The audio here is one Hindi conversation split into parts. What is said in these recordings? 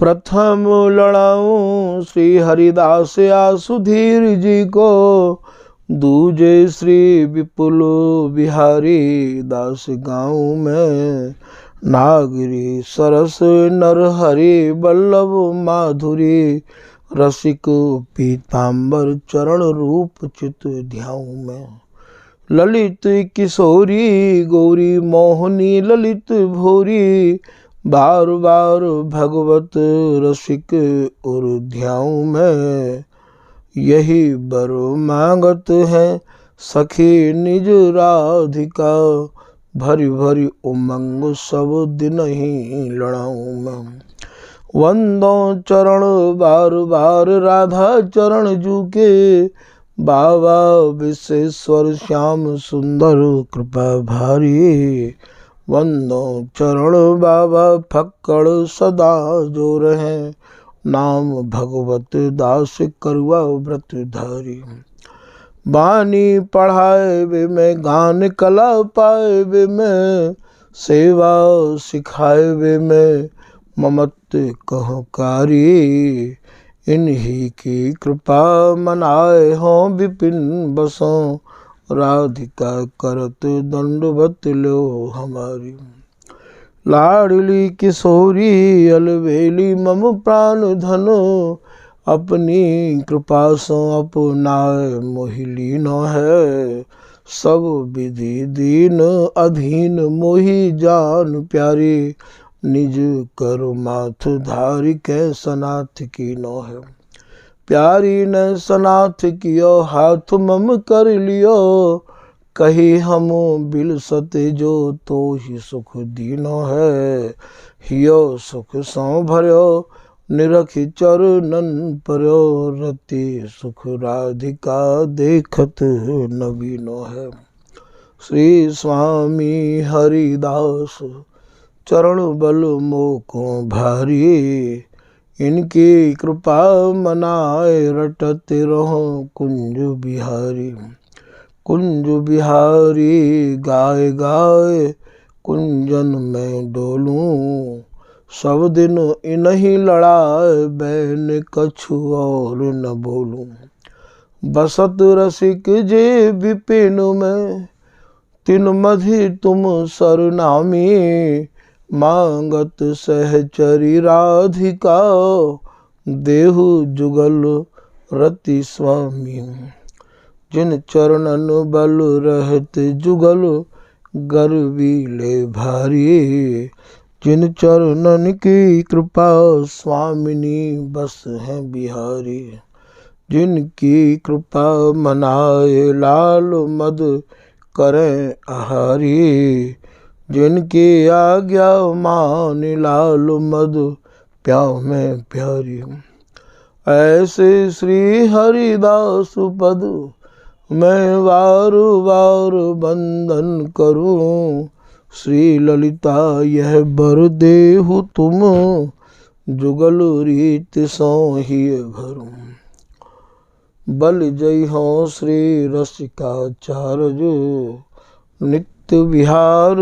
प्रथम लड़ाऊं श्री हरिदास आसुधीर जी को, दूजे श्री विपुल बिहारी दास गाँव में। नागरी सरस नरहरि वल्लभ माधुरी, रसिक पीताम्बर चरण रूप चित ध्याऊं में। ललित किशोरी गौरी मोहनी ललित भोरी, बार बार भगवत रसिक उर ध्याऊं में। यही बर मांगत है सखी निज राधिका, भरी भरी उमंग सब दिन ही लड़ाऊं मैं। वंदो चरण बार बार राधा चरण जूके, बाबा विश्वेश्वर श्याम सुंदर कृपा भारी। वंदो चरण बाबा फक्कड़ सदा जो रहे, नाम भगवत दास करुआ व्रत धारी। बानी पढ़ाए वे में गान कला पाए वे में, सेवा सिखाए वे में ममत कहो कारी। इन्हीं की कृपा मनाए हों विपिन बसों, राधिका करत दंडवत लो हमारी। लाडली किशोरी अलवेली मम प्राण धन, अपनी कृपा सो अपनाए मोहि नो है। सब विधि दीन अधीन मोहि जान प्यारी, निज करु माथ धारी कै सनाथ की नो है। प्यारी ने सनाथ कियो हाथ मम कर लियो, कही हम बिल सते जो तो ही सुख दीनो है। हियो सुख सौ भर्यो निरखि चरणन पर्यो, रति सुख राधिका देखत नवीनो है। श्री स्वामी हरिदास चरण बल मोको भारी, इनकी कृपा मनाए रटते रहो कुंज बिहारी। कुंज बिहारी गाय गाय कुंजन में डोलूं, सब दिन इन्हीं लड़ाए बैन कछु और न बोलूं। बसत रसिक जे विपिन में, तिन मधि तुम सरनामी। मांगत सहचरी राधिका, देहु जुगल रति स्वामी। जिन चरणन बल रहत जुगल, गर्वी ले भारी। जिन चरणन की कृपा स्वामिनी बस है बिहारी। जिनकी कृपा मनाए लाल मद करें आहारी। जिनकी आज्ञा मान लाल मद प्याव में प्यारी। ऐसे श्री हरिदास पद मैं वार वार बंदन करूं, श्री ललिता यह बर देहु तुम, जुगल रीत सो ही भरूं। बल जय हो श्री रसिकाचार्य, नित्य विहार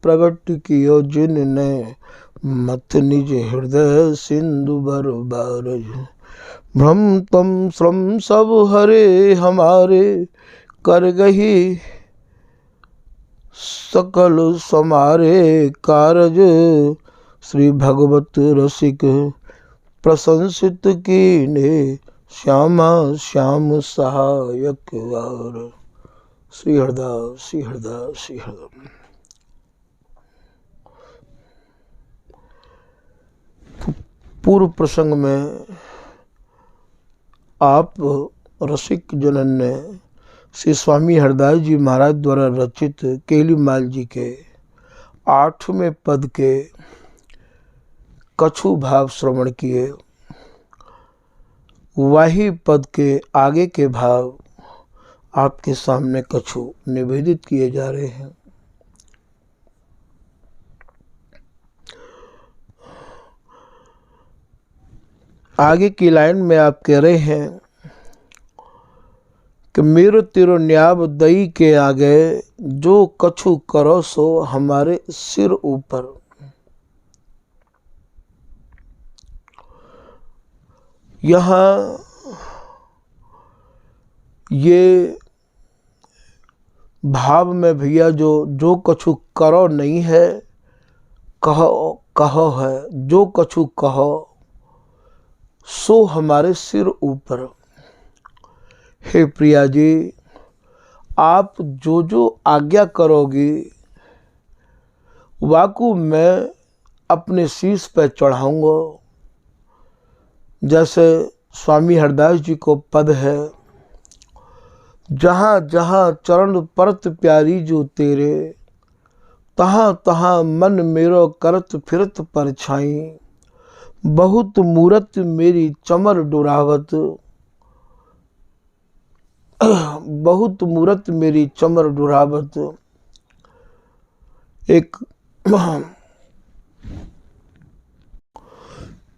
प्रगट कियो जिनने, मथ निज हृदय सिंधु बर बारज। भ्रम तम श्रम सब हरे हमारे, कर गही सकल समारे कारज। श्री भगवत रसिक प्रशंसित कीने, श्यामा श्याम सहायक वार। श्री हरदास श्री हरदास श्री हरदास। पूर्व प्रसंग में आप रसिक जनन ने श्री स्वामी हरदास जी महाराज द्वारा रचित केलीमाल जी के 8वें पद के कछु भाव श्रवण किए। वही पद के आगे के भाव आपके सामने कछु निवेदित किए जा रहे हैं। आगे की लाइन में आप कह रहे हैं कि मेरो तिरो न्याब दई के आगे, जो कछु करो सो हमारे सिर ऊपर। यहाँ ये भाव में भैया जो कछु करो नहीं है, कहो कहो है, जो कछु कहो सो हमारे सिर ऊपर। हे प्रिया जी, आप जो जो आज्ञा करोगी वाकु मैं अपने शीश पर चढ़ाऊंगा। जैसे स्वामी हरदास जी को पद है, जहाँ जहाँ चरण परत प्यारी जो तेरे, तहाँ तहाँ मन मेरो करत फिरत परछाई। बहुत मूरत मेरी चमर डुरावत, बहुत मूरत मेरी चमर डुरावत। एक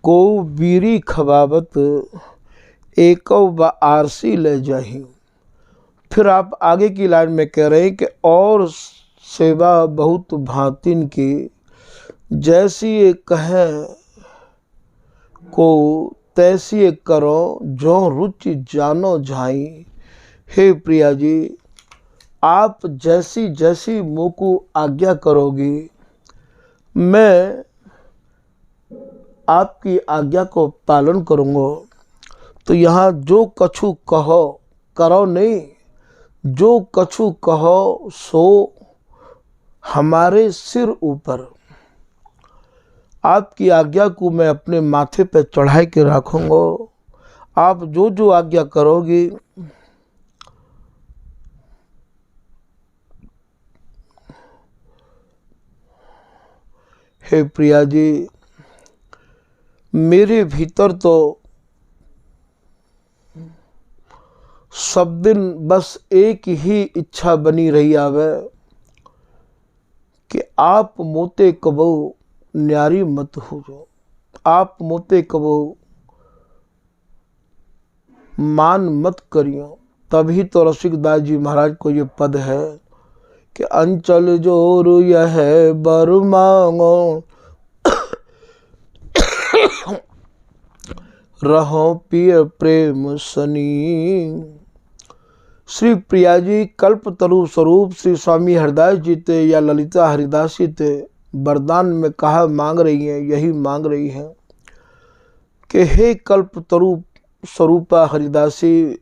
को बीरी खबावत, एको व आरसी ले जाही। फिर आप आगे की लाइन में कह रहे हैं कि और सेवा बहुत भांतिन की, जैसी ये कहें को तैसी करो, जो रुचि जानो झाई। हे प्रिया जी, आप जैसी जैसी मुँह को आज्ञा करोगी, मैं आपकी आज्ञा को पालन करूँगा। तो यहाँ जो कछु कहो करो नहीं, जो कछु कहो सो हमारे सिर ऊपर। आपकी आज्ञा को मैं अपने माथे पे चढ़ाई के रखूँगा। आप जो जो आज्ञा करोगी हे प्रिया जी, मेरे भीतर तो सब दिन बस एक ही इच्छा बनी रही आवे कि आप मोते कबो न्यारी मत हो जो, आप मोते कबो मान मत करियो। तभी तो रसिकदास जी महाराज को ये पद है कि अंचल जोर यह बर मांगो, रहो पिय प्रेम सनी। श्री प्रिया जी कल्प तरु स्वरूप श्री स्वामी हरदास जी ते या ललिता हरिदास जी ते वरदान में कहा मांग रही हैं, यही मांग रही हैं कि हे कल्प तरु स्वरूपा हरिदासी,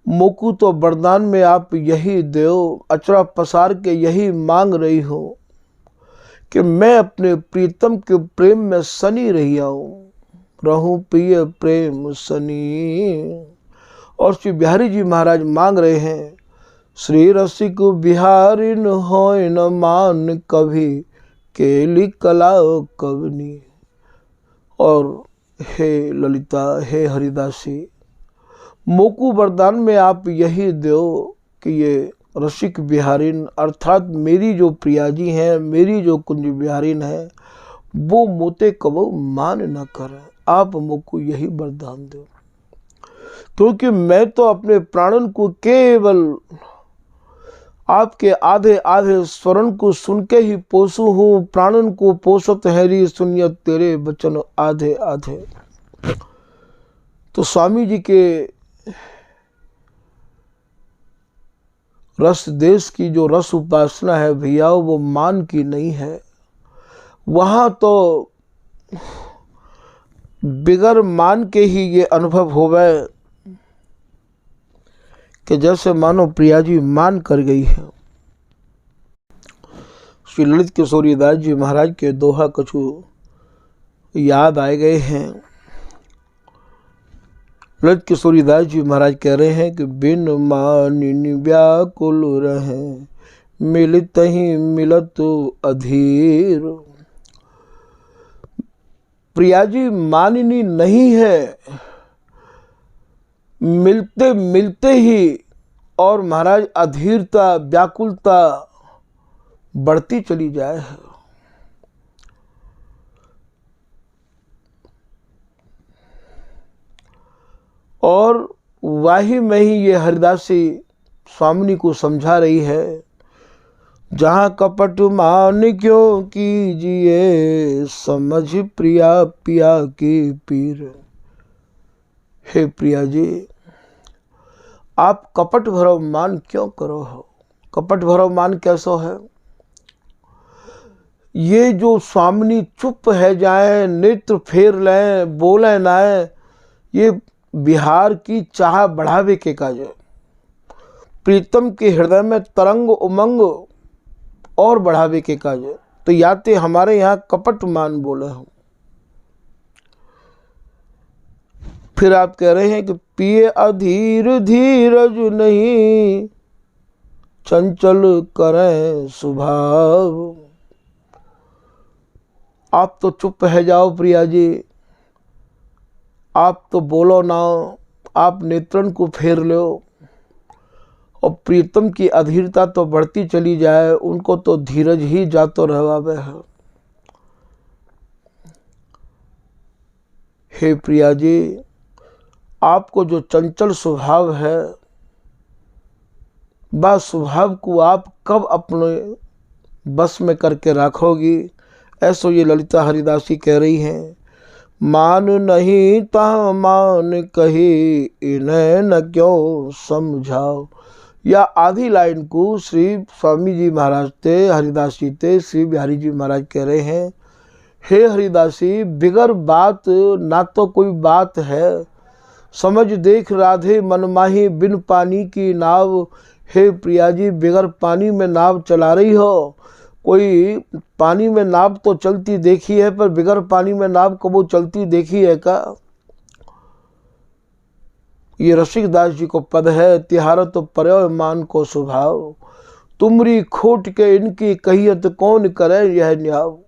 मोकू तो वरदान में आप यही दो, अचरा पसार के यही मांग रही हो कि मैं अपने प्रीतम के प्रेम में सनी रही आऊँ, रहूं प्रिय प्रेम सनी। और श्री बिहारी जी महाराज मांग रहे हैं, श्री रसिक बिहारी न हो न मान कभी, केली कला कवनी। और हे ललिता, हे हरिदासी, मोकू वरदान में आप यही दो कि ये रसिक बिहारिन अर्थात मेरी जो प्रिया जी हैं, मेरी जो कुंज बिहारिन है, वो मोते कबो मान न करें। आप मोकू यही वरदान दो, क्योंकि मैं तो अपने प्राणन को केवल आपके आधे आधे स्वरण को सुन के ही पोसू हूँ। प्राणन को पोसत हैरी सुनियत तेरे वचन आधे आधे। तो स्वामी जी के रस देश की जो रस उपासना है भैया, वो मान की नहीं है। वहाँ तो बिगर मान के ही ये अनुभव होवे कि जैसे मानो प्रिया जी मान कर गई है। श्री ललित किशोरी दास जी महाराज के दोहा कछु याद आए गए हैं। ललित किशोरी दास जी महाराज कह रहे हैं कि बिन मानिनी व्याकुल रहे, मिलत ही मिलत अधीर। प्रिया जी मानिनी नहीं है, मिलते मिलते ही और महाराज अधीरता व्याकुलता बढ़ती चली जाए। और वाही में ही ये हरिदासी स्वामिनी को समझा रही है, जहाँ कपट मान क्यों कीजिए, समझ प्रिया पिया की पीर। हे प्रिया जी, आप कपट भरव मान क्यों करो हो? कपट भरव मान कैसो है? ये जो स्वामिनी चुप है जाए, नेत्र फेर लें, बोले नाए, ये बिहार की चाह बढ़ावे के काज है। प्रीतम के हृदय में तरंग उमंग और बढ़ावे के काज है। तो याते हमारे यहाँ कपट मान बोले हम। फिर आप कह रहे हैं कि पिए अधीर धीरज नहीं, चंचल करें स्वभाव। आप तो चुप है जाओ प्रिया जी, आप तो बोलो ना, आप नेत्रन को फेर लो, और प्रीतम की अधीरता तो बढ़ती चली जाए, उनको तो धीरज ही जातो रहवावे है। हे प्रिया जी, आपको जो चंचल स्वभाव है, वह स्वभाव को आप कब अपने बस में करके रखोगी? ऐसो ये ललिता हरिदासी कह रही हैं। मान नहीं ता मान कही, इन्हें न क्यों समझाओ। या आधी लाइन को श्री स्वामी जी महाराज थे, हरिदासी थे, श्री बिहारी जी महाराज कह रहे हैं, हे हरिदासी, बिगर बात ना तो कोई बात है, समझ देख राधे मनमाही बिन पानी की नाव। हे प्रिया जी, बिगर पानी में नाव चला रही हो। कोई पानी में नाव तो चलती देखी है, पर बिगर पानी में नाव कबो चलती देखी है का? ये रसिकदास जी को पद है। तिहार तो पर्यो मान को स्वभाव, तुमरी खोट के इनकी कहियत कौन करे यह न्याव।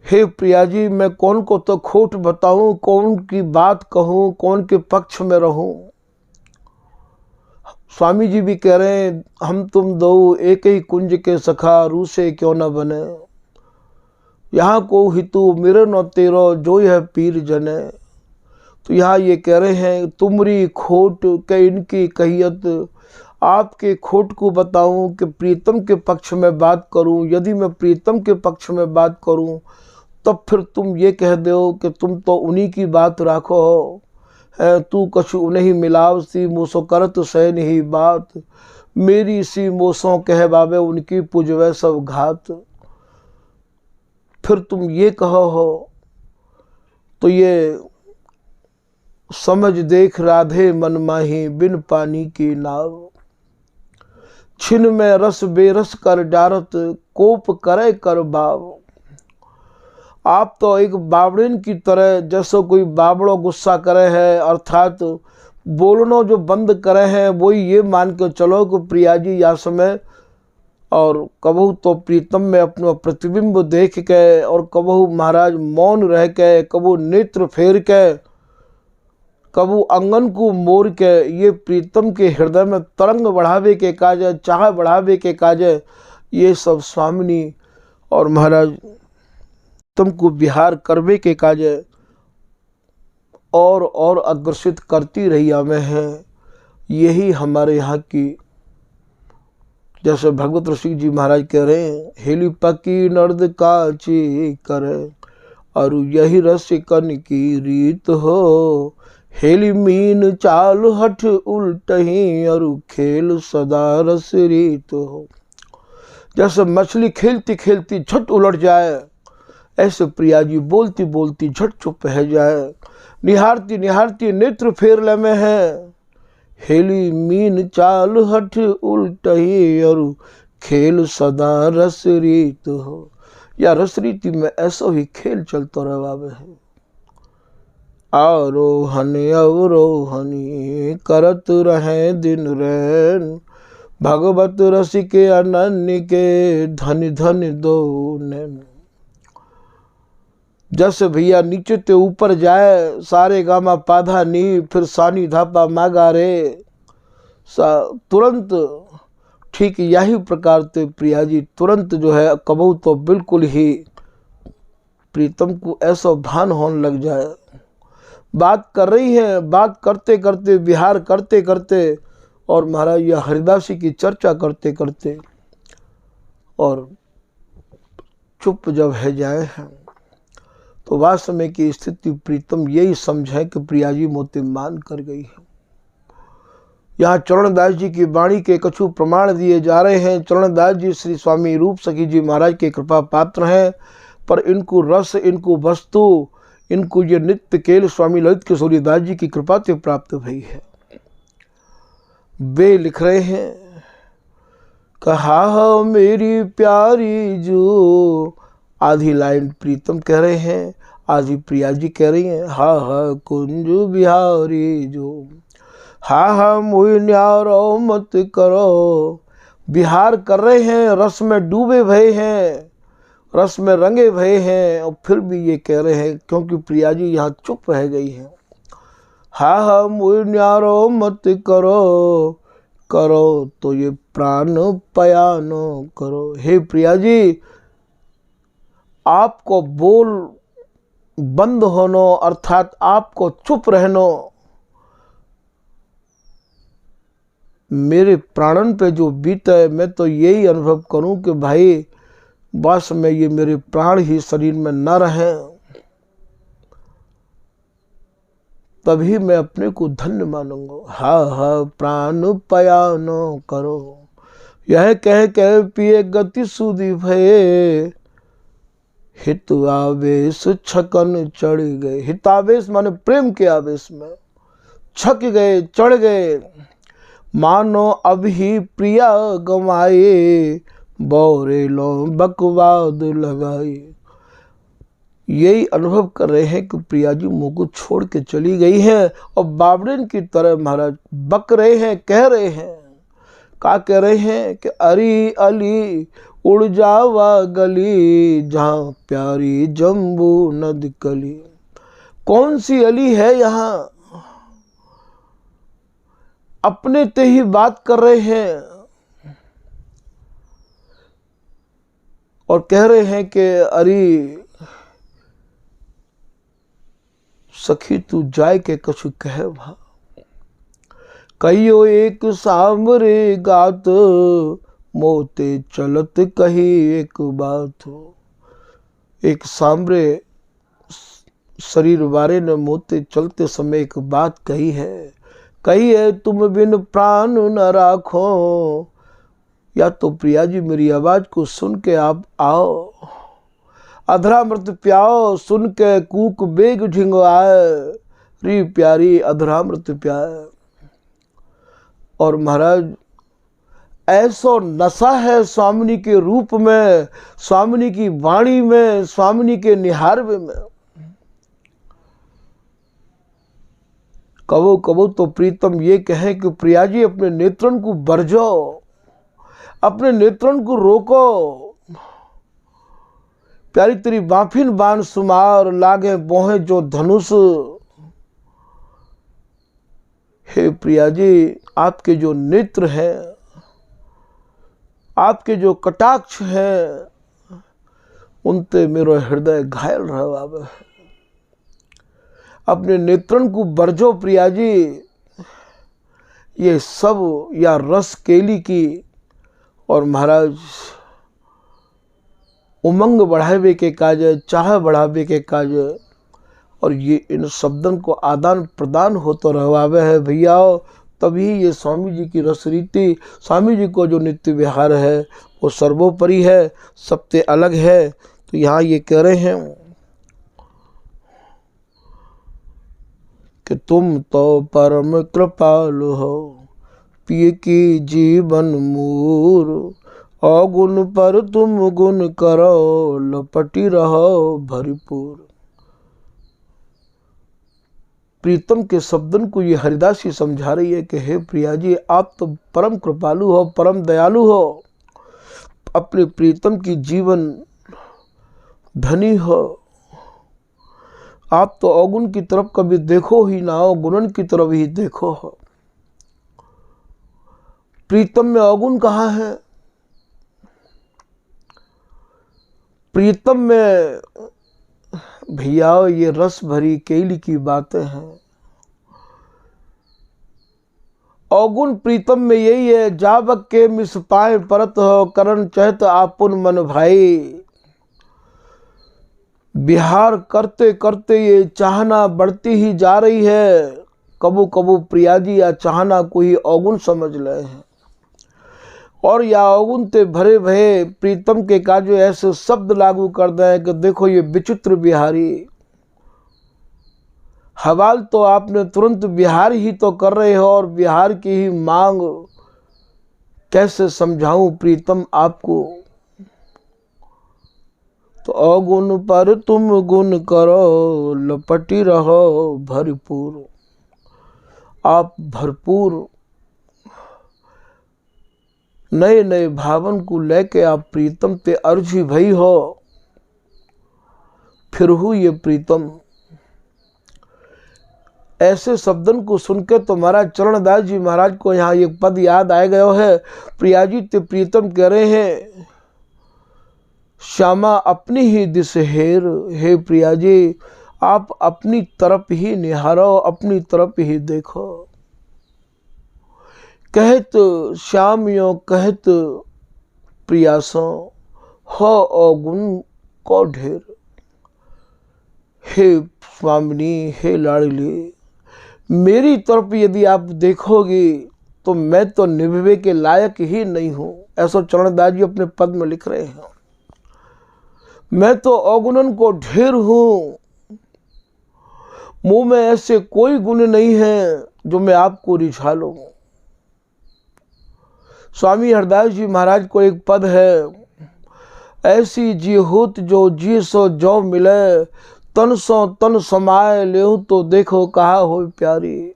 हे प्रिया जी, मैं कौन को तो खोट बताऊं, कौन की बात कहूं, कौन के पक्ष में रहूं। स्वामी जी भी कह रहे हैं, हम तुम दो एक ही कुंज के सखा, रूसे क्यों न बने। यहाँ को हितु मेरे न तेरो, जो यह पीर जने। तो यहाँ ये कह रहे हैं, तुमरी खोट के इनकी कहियत, आपके खोट को बताऊं कि प्रीतम के पक्ष में बात करूं। यदि मैं प्रीतम के पक्ष में बात करूं, तब फिर तुम ये कह दो कि तुम तो उन्हीं की बात राखो हो। तू कछु उन्हीं मिलाव, सी मोसो करत सैन ही बात। मेरी सी मोसों कह बाबे, उनकी पुजवे सब घात। फिर तुम ये कहो हो, तो ये समझ देख राधे मनमाही बिन पानी की नाव। छिन में रस बेरस कर डारत, कोप करे कर भाव। आप तो एक बावड़िन की तरह, जैसे कोई बावड़ो गुस्सा करे है, अर्थात बोलनो जो बंद करे हैं, वही ये मान के चलो कि प्रिया जी या समय, और कबहू तो प्रीतम में अपना प्रतिबिंब देख के, और कबहू महाराज मौन रह के, कबहू नेत्र फेर के, कबू अंगन को मोर के, ये प्रीतम के हृदय में तरंग बढ़ावे के काज है, चाह बढ़ावे के काज है। ये सब स्वामिनी और महाराज तुमको बिहार करवे के काज है, और अग्रसित करती रही हमें है। यही हमारे यहाँ की, जैसे भगवत रसिक जी महाराज कह रहे हैं, हेली पकी नर्द काची करे, और यही रसिकन की रीत हो। हेली मीन चाल हठ उल्टही, और खेल सदा रस रीत हो। जैसे मछली खेलती खेलती झट उलट जाए, ऐसे प्रिया जी बोलती बोलती झट चुप रह जाए। निहारती निहारती नेत्र फेर ले में है। हेली मीन चाल हठ उल्टही, और खेल सदा रस रीत हो। या रस रीति में ऐसा ही खेल चलता रहे है। आरोहन अवरोहनी करत रहे दिन रैन, भगवत रसिक अनन्य के धन धन दो नैन। जैसे भैया नीचे ते ऊपर जाए, सारे गामा पाधा नी, फिर सानी धापा मागा रे, तुरंत ठीक यही प्रकार से प्रिया जी तुरंत जो है कबू तो बिल्कुल ही प्रीतम को ऐसा भान होने लग जाए। बात कर रही है, बात करते करते, विहार करते करते, और महाराज यह हरिदासी की चर्चा करते करते, और चुप जब है जाए हैं, तो वास्तव में की स्थिति प्रीतम यही समझे कि प्रिया जी मोते मान कर गई है। यहाँ चरणदास जी की वाणी के कछु प्रमाण दिए जा रहे हैं। चरणदास जी श्री स्वामी रूप सखी जी महाराज के कृपा पात्र हैं, पर इनको रस, इनको वस्तु, इनको ये नित्य केल स्वामी ललित किशोरी दास जी की कृपा से प्राप्त हुई है। वे लिख रहे हैं, कहा मेरी प्यारी जो, आधी लाइन प्रीतम कह रहे हैं, आधी प्रिया जी कह रही हैं। हा हा कुंज बिहारी जो, हा हा मोहि न्यारो मत करो। बिहार कर रहे हैं, रस में डूबे भये हैं, रस में रंगे भये हैं, और फिर भी ये कह रहे हैं क्योंकि प्रिया जी यहाँ चुप रह गई हैं। हा हा मोहि न्यारो मत करो, करो तो ये प्राण पयानो करो। हे प्रिया जी, आपको बोल बंद होनो अर्थात आपको चुप रहनो मेरे प्राणन पे जो बीत है, मैं तो यही अनुभव करूं कि भाई बस में ये मेरे प्राण ही शरीर में न रहे, तभी मैं अपने को धन्य मानूंगा। हा हा प्राण पयानो करो, यह कह पिए गति सुधि भये, हित आवेश छकन चढ़ गए। हितावेश माने प्रेम के आवेश में छक गए, चढ़ गए, मानो अभी प्रिया गमाए, बौरे लो बकवाद लगाए। यही अनुभव कर रहे हैं कि प्रिया जी मुँह को छोड़ के चली गई हैं, और बावड़िन की तरह महाराज बक रहे हैं, कह रहे हैं। क्या कह रहे हैं कि अरी अली उड़ जावा गली, जहाँ प्यारी जम्बू नद कली। कौन सी अली है यहाँ? अपने ते ही बात कर रहे हैं और कह रहे हैं कि अरे सखी तू जाए के कछु कहे भा, कहियो एक सामरे गात, मोते चलत कही एक बात हो। एक सामरे शरीर वाले ने मोते चलते समय एक बात कही है तुम बिन प्राण न राखो। या तो प्रिया जी मेरी आवाज को सुन के आप आओ, अधरामृत प्याओ, सुन के कूक बेग ढिंगो आए, री प्यारी अधरामृत प्याए। और महाराज ऐसो नशा है स्वामिनी के रूप में, स्वामिनी की वाणी में, स्वामिनी के निहारवे में। कबो कबो तो प्रीतम ये कहे कि प्रिया जी अपने नेत्रन को बरजो, अपने नेत्रन को रोको। प्यारी तेरी बाफिन बाण सुमार, लागे बोहे जो धनुष। हे प्रिया जी, आपके जो नेत्र हैं, आपके जो कटाक्ष हैं, उनते मेरो हृदय घायल रहा। अपने नेत्रन को बरजो प्रिया जी। ये सब या रस केली की और महाराज उमंग बढ़ावे के काज, चाह बढ़ावे के काज, और ये इन शब्दन को आदान प्रदान होता रहवावे है भैया। तभी ये स्वामी जी की रस रीति, स्वामी जी को जो नित्य विहार है वो सर्वोपरि है, सबसे अलग है। तो यहाँ ये कह रहे हैं कि तुम तो परम कृपालु हो, पिय की जीवन मूर, अवगुण पर तुम गुण करो, लपटी रहो भरपूर। प्रीतम के शब्दन को ये हरिदास ही समझा रही है कि हे प्रिया जी, आप तो परम कृपालु हो, परम दयालु हो, अपने प्रीतम की जीवन धनी हो। आप तो अवगुण की तरफ कभी देखो ही ना हो, गुणन की तरफ ही देखो हो। प्रीतम में अवगुण कहाँ है? प्रीतम में भैया ये रस भरी केली की बातें हैं। अवगुण प्रीतम में यही है, जाबक के मिस पाए परत हो, करण चहत आपुन मन भाई। विहार करते करते ये चाहना बढ़ती ही जा रही है। कबू कबू प्रिया जी या चाहना को ही अवगुण समझ रहे हैं और या अवगुण ते भरे भये प्रीतम के काजो ऐसे शब्द लागू कर दें कि देखो ये विचित्र बिहारी। हवाल तो आपने तुरंत बिहार ही तो कर रहे हो और बिहार की ही मांग कैसे समझाऊं प्रीतम आपको। तो अवगुण पर तुम गुण करो लपटी रहो भरपूर। आप भरपूर नए नए भावन को लेके आप प्रीतम ते अर्जी भई हो। फिर हूँ ये प्रीतम। ऐसे शब्दन को सुनकर तो महाराज चरणदास जी महाराज को यहाँ एक पद याद आ गया है। प्रिया जी ते प्रीतम कह रहे हैं श्यामा अपनी ही दिस हेर। हे प्रिया जी आप अपनी तरफ ही निहारो, अपनी तरफ ही देखो। कहत श्याम यो कहत प्रियासो हो अवगुण को ढेर। हे स्वामिनी हे लाडली मेरी तरफ यदि आप देखोगे तो मैं तो निभवे के लायक ही नहीं हूं। ऐसा चरणदास जी अपने पद में लिख रहे हैं। मैं तो अवगुणन को ढेर हूं। मुंह में ऐसे कोई गुण नहीं है जो मैं आपको रिझा लूं। स्वामी हरदास जी महाराज को एक पद है, ऐसी जी होत जो जी सो जो मिले, तन सो तन समाये लेहूं तो देखो कहा हो प्यारी।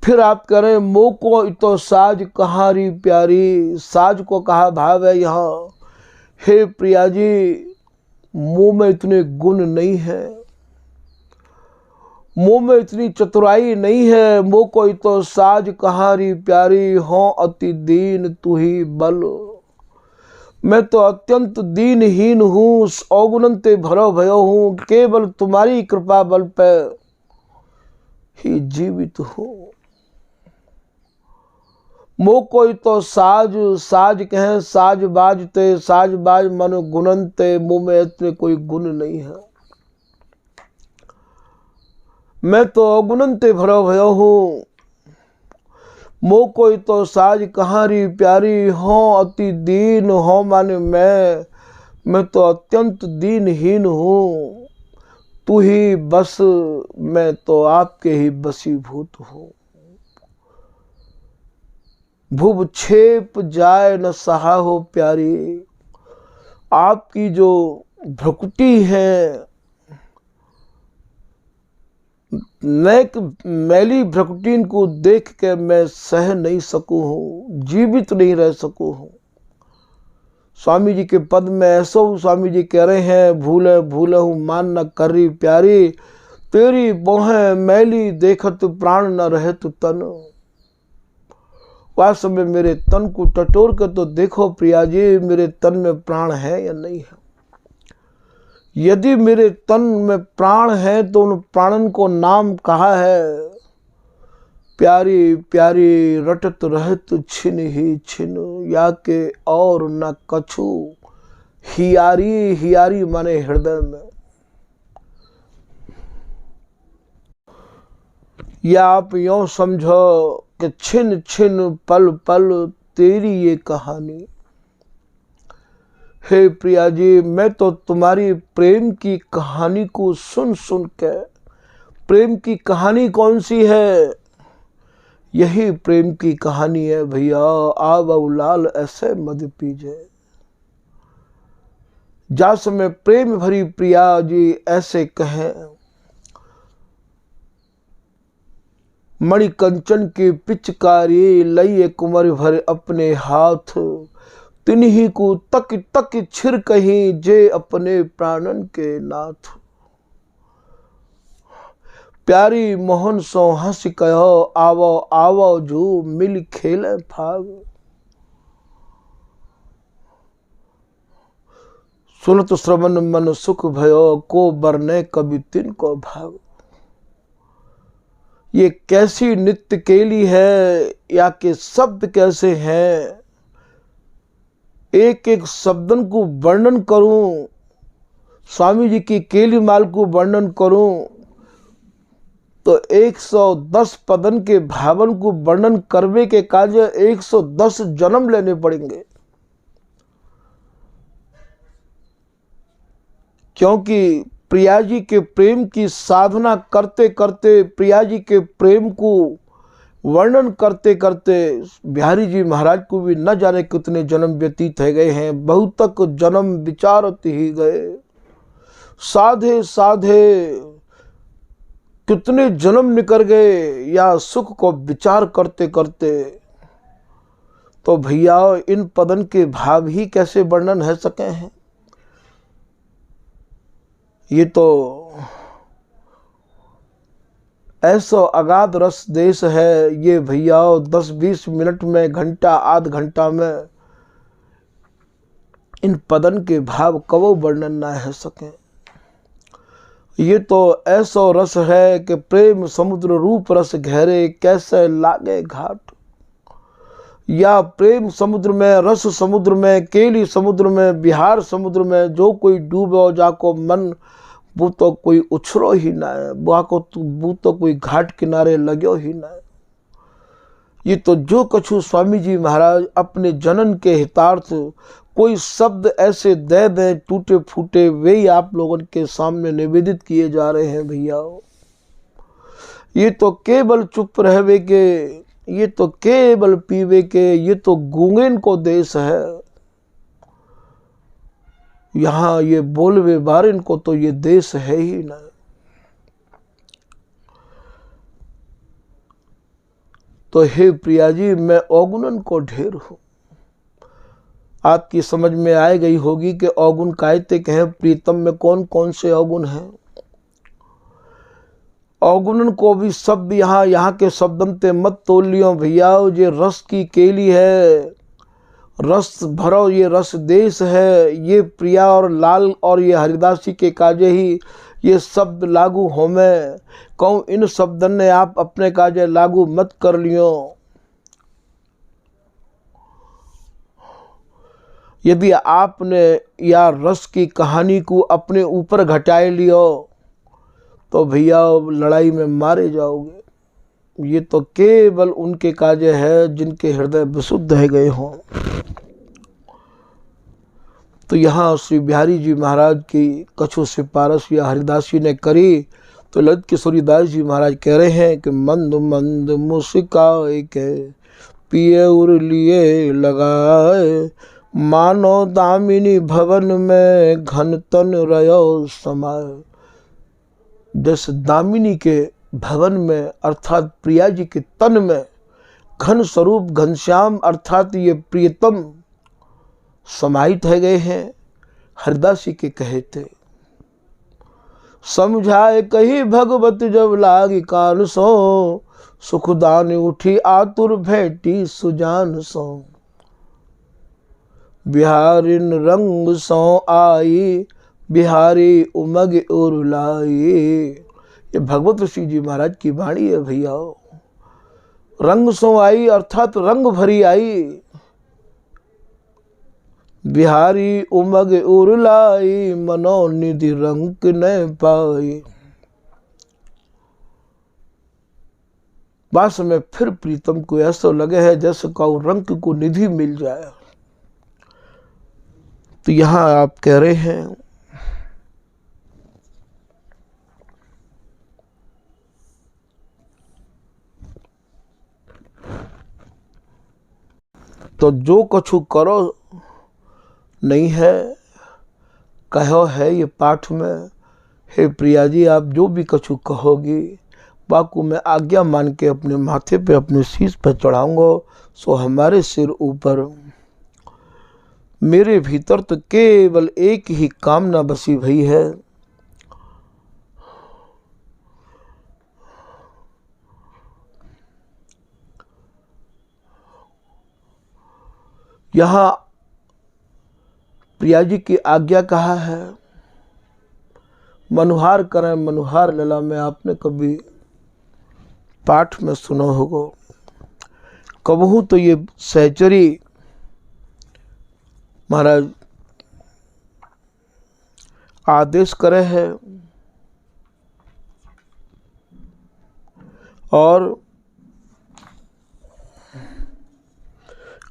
फिर आप करें मोह को तो साज कहारी प्यारी। साज को कहा भाव है यहाँ। हे प्रिया जी मुंह में इतने गुण नहीं है, मुंह में इतनी चतुराई नहीं है। मोह कोई तो साज कहारी प्यारी हो अति दीन तू ही बल। मैं तो अत्यंत दीनहीन हूँ, अवगुणन ते भरो भयो हूँ। केवल तुम्हारी कृपा बल पे ही जीवित हूँ। मोह कोई तो साज साज कहें साज बाजते साज बाज मन गुणनते। मुँह में इतने कोई गुण नहीं है। मैं तो अवगुणन ते भरो भयो हूँ। मोह कोई तो साज कहारी प्यारी हो अति दीन हो माने मैं तो अत्यंत दीनहीन हूँ। तू ही बस मैं तो आपके ही बसीभूत हूँ। भुव छेप जाए न सहा हो प्यारी। आपकी जो भ्रकुटी है नेक मैली भ्रकुटीन को देख के मैं सह नहीं सकूं हूँ, जीवित नहीं रह सकूं हूँ। स्वामी जी के पद में ऐसो स्वामी जी कह रहे हैं भूले भूले हूँ मान न करी प्यारी। तेरी बोहें मैली देखत प्राण न रहे तु तन। वास्तव में मेरे तन को टटोर कर तो देखो प्रिया जी मेरे तन में प्राण है या नहीं है। यदि मेरे तन में प्राण है तो उन प्राणन को नाम कहा है प्यारी प्यारी रटत रहत छिन ही छिन या के और न कछु। हियारी हियारी माने हृदय में। या आप यों समझो कि छिन छिन पल पल तेरी ये कहानी। हे प्रिया जी मैं तो तुम्हारी प्रेम की कहानी को सुन सुन के, प्रेम की कहानी कौन सी है? यही प्रेम की कहानी है भैया। आवो लाल ऐसे मद पीजे। जा समय प्रेम भरी प्रिया जी ऐसे कहें, मणि कंचन की पिचकारी लइए कुंवर भर अपने हाथ। तिन्ही को तक तक छिर कहीं जे अपने प्राणन के नाथ। प्यारी मोहन सो हंस कहो आवो आवो जो मिल खेले भाग। सुनत श्रवण मन सुख भयो को बरने कभी तिन को भाग। ये कैसी नित्य केली है या के शब्द कैसे हैं। एक एक शब्दन को वर्णन करूं स्वामी जी की केली माल को वर्णन करूं तो 110 पदन के भावन को वर्णन करने के कार्य 110 जन्म लेने पड़ेंगे, क्योंकि प्रिया जी के प्रेम की साधना करते करते, प्रिया जी के प्रेम को वर्णन करते करते बिहारी जी महाराज को भी न जाने कितने जन्म व्यतीत हो गए हैं। बहुत तक जन्म विचारत ही गए, साधे साधे कितने जन्म निकल गए या सुख को विचार करते करते। तो भैया इन पदन के भाव ही कैसे वर्णन है सके हैं। ये तो ऐसा अगाध रस देश है ये भैया, 10-20 मिनट में, घंटा आध घंटा में इन पदन के भाव कबो वर्णन ना है सके। ये तो ऐसा रस है कि प्रेम समुद्र रूप रस गहरे कैसे लागे घाट। या प्रेम समुद्र में, रस समुद्र में, केली समुद्र में, बिहार समुद्र में जो कोई डूबो जाको मन वो तो कोई उछरो ही ना है, वो तो कोई घाट किनारे लगो ही ना है। ये तो जो कछु स्वामी जी महाराज अपने जनन के हितार्थ कोई शब्द ऐसे दे दें टूटे फूटे, वे ही आप लोगों के सामने निवेदित किए जा रहे हैं भैया। ये तो केवल चुप रहवे के, ये तो केवल पीवे के, ये तो गूंगेन को देश है। यहाँ ये बोलवे बारिन को तो ये देश है ही ना। तो हे प्रिया जी, मैं अवगुणन को ढेर हूं। आपकी समझ में आ गई होगी कि अवगुण कायते कहें, प्रीतम में कौन कौन से अवगुण हैं। अवगुणन को भी शब्द यहाँ के शब्दंते मत तोल लियो भैया। ये रस की केली है, रस भरो ये रस देश है। ये प्रिया और लाल और ये हरिदासी के काजे ही ये शब्द लागू हो। मैं कहूँ इन शब्दन ने आप अपने काजे लागू मत कर लियो। यदि आपने या रस की कहानी को अपने ऊपर घटाए लियो तो भैया लड़ाई में मारे जाओगे। ये तो केवल उनके काजे है जिनके हृदय विशुद्ध है गए हों। तो यहाँ श्री बिहारी जी महाराज की कछु सिफारिश या हरिदासी ने करी तो ललित किशोरी दास जी महाराज कह रहे हैं कि मंद मंद मुस्काए के पिए उर लिए लगाए, मानो दामिनी भवन में घन तन रयो समाए। जैसे दामिनी के भवन में अर्थात प्रिया जी के तन में घन स्वरूप घनश्याम अर्थात ये प्रियतम समाहित है गए हैं। हरिदासी के कहे थे, समझाए कही भगवत जब लागी कान सो, सुखदान उठी आतुर भेटी सुजान सो। बिहारिन रंग सो आई, बिहारी उमग उरुलाई। ये भगवत ऋषि जी महाराज की वाणी है भैया। रंग सो आई अर्थात रंग भरी आई, बिहारी उमग उरलाई, मनोनिधि रंग न पाई। वास्तव में फिर प्रीतम को ऐसा लगे है जैसे का रंग को निधि मिल जाए। तो यहां आप कह रहे हैं तो जो कछु करो नहीं है कहो है ये पाठ में। हे प्रिया जी, आप जो भी कछु कहोगी बाकू मैं आज्ञा मान के अपने माथे पे अपने शीश पे चढ़ाऊंगा। सो हमारे सिर ऊपर मेरे भीतर तो केवल एक ही कामना बसी भई है, यहाँ प्रिया जी की आज्ञा कहा है मनुहार करें मनुहार लला में। आपने कभी पाठ में सुना होगा। कबहू तो ये सहचरी महाराज आदेश करे है और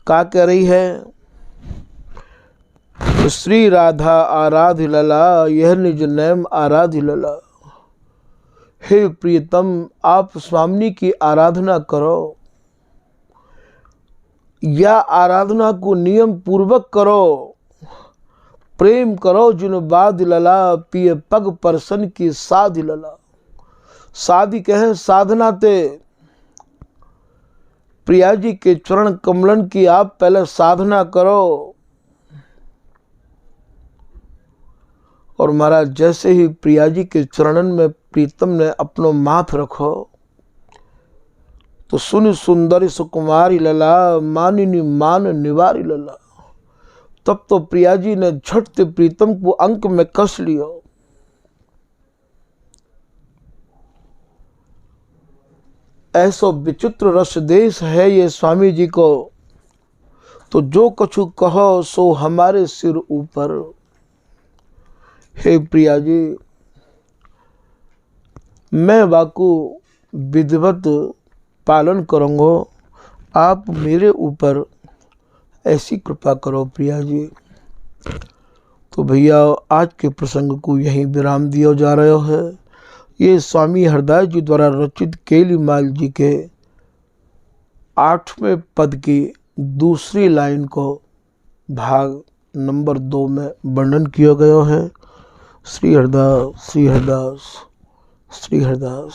क्या कह रही है? श्री राधा आराध्य लला, यह निज नैम आराध्य लला। हे प्रियतम, आप स्वामिनी की आराधना करो, या आराधना को नियम पूर्वक करो, प्रेम करो जिन बाद लला, पिए पग परसन की साधि लला। साधि कहे साधना ते, प्रिया जी के चरण कमलन की आप पहले साधना करो। और महाराज जैसे ही प्रिया जी के चरणन में प्रीतम ने अपनो माथ रखो तो सुन सुंदरी सुकुमारी लला, मानिनी मान निवारी लला। तब तो प्रिया जी ने झट से प्रीतम को अंक में कस लियो। ऐसा विचित्र रस देश है ये स्वामी जी को, तो जो कछु कहो सो हमारे सिर ऊपर। हे प्रिया जी, मैं वाकु विधिवत पालन करूँगा, आप मेरे ऊपर ऐसी कृपा करो प्रिया जी। तो भैया आज के प्रसंग को यहीं विराम दिया जा रहा है। ये स्वामी हरदास जी द्वारा रचित केलीमाल जी के 8वें पद की दूसरी लाइन को भाग नंबर 2 में वर्णन किया गया है। श्री हरदास, श्री हरदास, श्री हरदास।